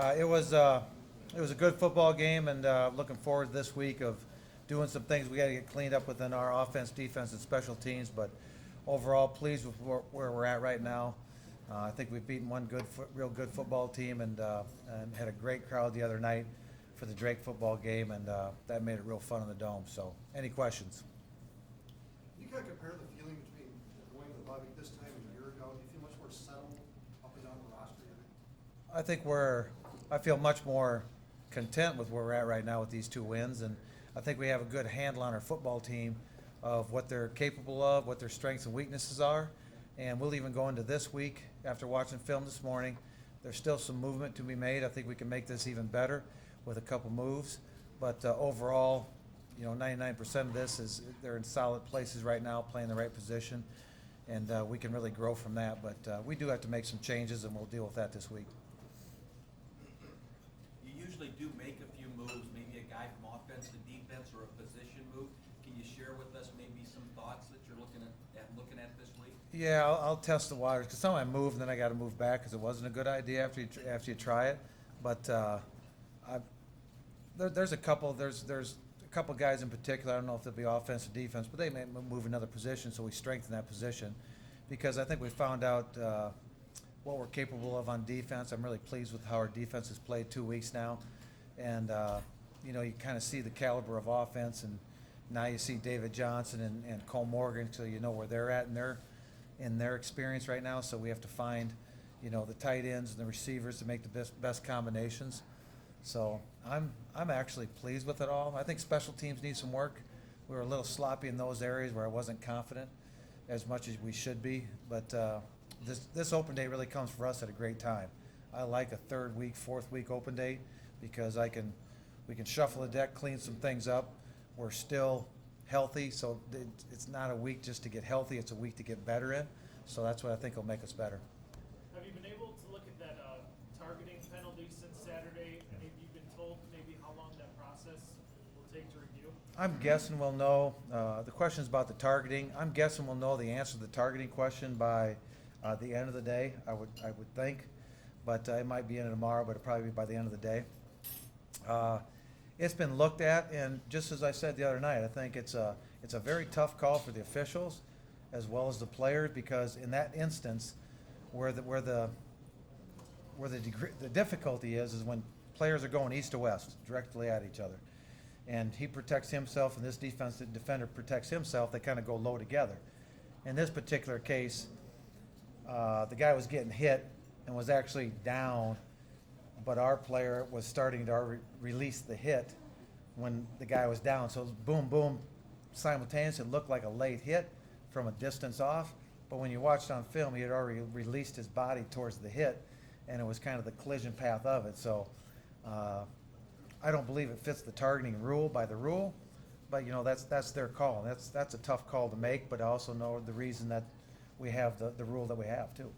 It was a good football game, and looking forward to this week of doing some things we got to get cleaned up within our offense, defense, and special teams. But overall, pleased with where we're at right now. I think we've beaten one real good football team, and had a great crowd the other night for the Drake football game, and that made it real fun in the dome. So, any questions? You kind of compare the feeling between going to the bye week this time and a year ago. Do you feel much more settled up and down the roster? I feel much more content with where we're at right now with these two wins, and I think we have a good handle on our football team of what they're capable of, what their strengths and weaknesses are, and we'll even go into this week after watching film this morning. There's still some movement to be made. I think we can make this even better with a couple moves, but overall, 99% of this is they're in solid places right now, playing the right position, and we can really grow from that. But we do have to make some changes, and we'll deal with that this week. You usually do make a few moves, maybe a guy from offense to defense or a position move. Can you share with us maybe some thoughts that you're looking at this week? Yeah, I'll test the waters because some I move and then I got to move back because it wasn't a good idea after you try it. But there's a couple guys in particular. I don't know if they'll be offense or defense, but they may move another position, so we strengthen that position because I think we found out what we're capable of on defense. I'm really pleased with how our defense has played 2 weeks now, and you kind of see the caliber of offense, and now you see David Johnson and Cole Morgan, so you know where they're at in their experience right now. So we have to find the tight ends and the receivers to make the best combinations. So I'm actually pleased with it all. I think special teams need some work. We were a little sloppy in those areas where I wasn't confident as much as we should be, but this open day really comes for us at a great time. I like a third week, fourth week open day because we can shuffle the deck, clean some things up. We're still healthy, so it's not a week just to get healthy, it's a week to get better in. So that's what I think will make us better. Have you been able to look at that targeting penalty since Saturday? And have you been told maybe how long that process will take to review? I'm guessing we'll know. The question is about the targeting. I'm guessing we'll know the answer to the targeting question by the end of the day. I would think, but it might be in tomorrow. But it'll probably be by the end of the day. It's been looked at, and just as I said the other night, I think it's a very tough call for the officials as well as the players, because in that instance, where the difficulty is when players are going east to west directly at each other, and he protects himself and this defensive defender protects himself. They kind of go low together. In this particular case, the guy was getting hit and was actually down, but our player was starting to release the hit when the guy was down. So it was boom, boom, simultaneously. It looked like a late hit from a distance off, but when you watched on film, he had already released his body towards the hit, and it was kind of the collision path of it. So I don't believe it fits the targeting rule by the rule, but that's their call. That's a tough call to make, but I also know the reason that we have the rule that we have too.